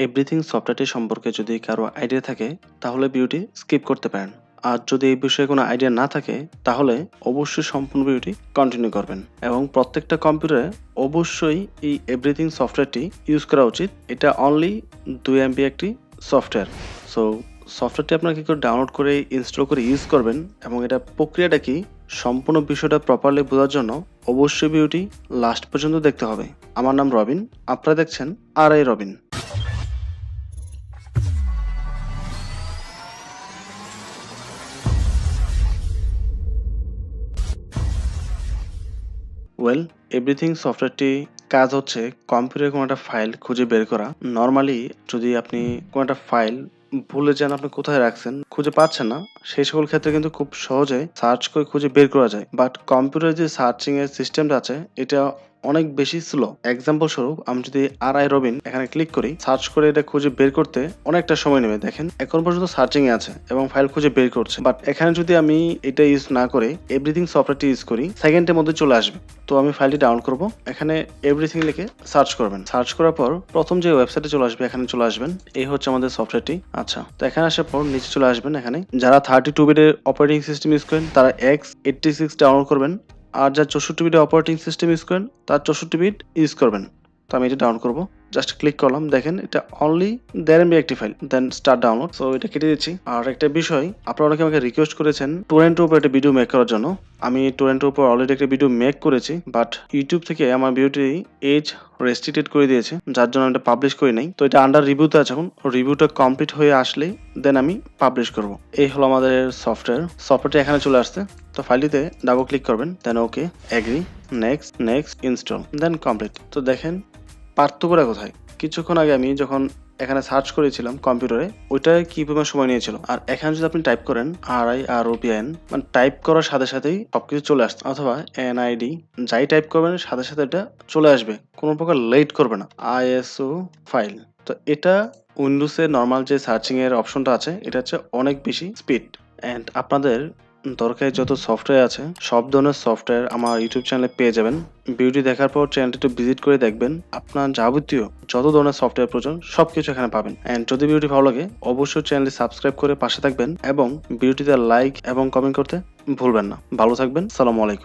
Everything সফটওয়্যারটি সম্পর্কে যদি কারো আইডিয়া থাকে তাহলে ভিডিওটি স্কিপ করতে পারেন। আর যদি এই বিষয়ে কোনো আইডিয়া না থাকে তাহলে অবশ্যই সম্পূর্ণ ভিডিওটি কন্টিনিউ করবেন এবং প্রত্যেকটা কম্পিউটারে অবশ্যই এই এভরিথিং সফটওয়্যারটি ইউজ করা উচিত। এটা অনলি 2 MB একটি সফটওয়্যার। সো সফটওয়্যারটি আপনারা কি করে ডাউনলোড করে ইনস্টল করে ইউজ করবেন এবং এটা প্রক্রিয়াটা কি সম্পূর্ণ বিষয়টা প্রপারলি বোঝার জন্য অবশ্যই ভিডিওটি লাস্ট পর্যন্ত দেখতে হবে। আমার নাম রবিন, আপনারা দেখছেন RI রবিন। ওয়েল, এভরিথিং সফটওয়্যারটি কাজ হচ্ছে কম্পিউটারে কোনো একটা ফাইল খুঁজে বের করা। নর্মালি যদি আপনি কোনো একটা ফাইল ভুলে যান আপনি কোথায় রাখছেন, খুঁজে পাচ্ছেন না, সেই সকল ক্ষেত্রে কিন্তু খুব সহজে সার্চ করে খুঁজে বের করা যায়। বাট কম্পিউটারে যে সার্চিং এর সিস্টেমটা আছে এটা অনেক বেশি স্লো। এক্সাম্পল স্বরূপ আমি যদি RI রবিন এখানে ক্লিক করি, সার্চ করে এটা খুঁজে বের করতে অনেকটা সময় নেবে। দেখেন এখন পর্যন্ত সার্চিং এ আছে এবং ফাইল খুঁজে বের করছে। বাট এখানে যদি আমি এটা ইউজ না করে এভরিথিং সফটওয়্যারটি ইউজ করি, সেকেন্ডের মধ্যে চলে আসবে। তো আমি ফাইলটি ডাউনলোড করব, এখানে এভরিথিং লিখে সার্চ করবেন। সার্চ করার পর প্রথম যে ওয়েবসাইটে চলে আসবে এখানে চলে আসবেন। এই হচ্ছে আমাদের সফটওয়্যারটি। আচ্ছা, তো এখানে আসার পর নিচে চলে আসবেন। এখানে যারা 32 বিটের অপারেটিং সিস্টেম ইউজ করেন তারা x86 ডাউনলোড করবেন, আর যা 64 বিটের অপারেটিং সিস্টেম ইউজ করেন তার 64 বিট ইউজ করবেন। তো আমি এটা ডাউনলোড করব, জাস্ট ক্লিক করলাম। দেখেন এটা অনলি 1.5 MB একটি ফাইল, দেন স্টার্ট ডাউনলোড। সো এটা কেটে দিচ্ছি। আর একটা বিষয়, আপনারা অনেকে আমাকে রিকোয়েস্ট করেছেন টরেন্টের উপর একটা ভিডিও মেক করার জন্য। আমি টরেন্টের উপর অলরেডি একটা ভিডিও মেক করেছি, বাট ইউটিউব থেকে আমার ভিডিওটি এজ রেস্ট্রিক্টেড করে দিয়েছে, যার জন্য এটা পাবলিশ করি নাই। তো এটা আন্ডার রিভিউতে আছে। এখন রিভিউটা কমপ্লিট হয়ে আসলেই দেন আমি পাবলিশ করব। এই হলো আমাদের সফটওয়্যারটি এখানে চলে আসছে। তো ফাইলটিতে ডাবল ক্লিক করবেন, then okay, agree, next install, then complete. তো দেখেন পার্থক্যটা কোথায়। কিছুক্ষণ আগে আমি যখন এখানে সার্চ করেছিলাম কম্পিউটারে, ওইটা কি পরিমাণ সময় নিয়েছিল, আর এখানে যদি আপনি টাইপ করেন RIROBIN, মানে টাইপ করার সাথে সাথেই সবকিছু চলে আসছে, অথবা NID যাই টাইপ করবেন সাথে সাথে এটা চলে আসবে, কোনো প্রকার লেট করবে না। ISO file. তো এটা উইন্ডোজে নর্মাল যে সার্চিং এর অপশনটা আছে এটা হচ্ছে অনেক বেশি স্পিড। অ্যান্ড আপনাদের দরকারি যত সফটওয়্যার আছে সব ধরনের সফটওয়্যার আমার ইউটিউব চ্যানেলে পেয়ে যাবেন। ভিডিওটি দেখার পর চ্যানেলটি একটু ভিজিট করে দেখবেন, আপনার যাবতীয় যত ধরনের সফটওয়্যার প্রয়োজন সবকিছু এখানে পাবেন। এন্ড যদি ভিডিওটি ভালো লাগে অবশ্যই চ্যানেলটি সাবস্ক্রাইব করে পাশে থাকবেন এবং ভিডিওটিতে লাইক এবং কমেন্ট করতে ভুলবেন না। ভালো থাকবেন। আসসালামু আলাইকুম।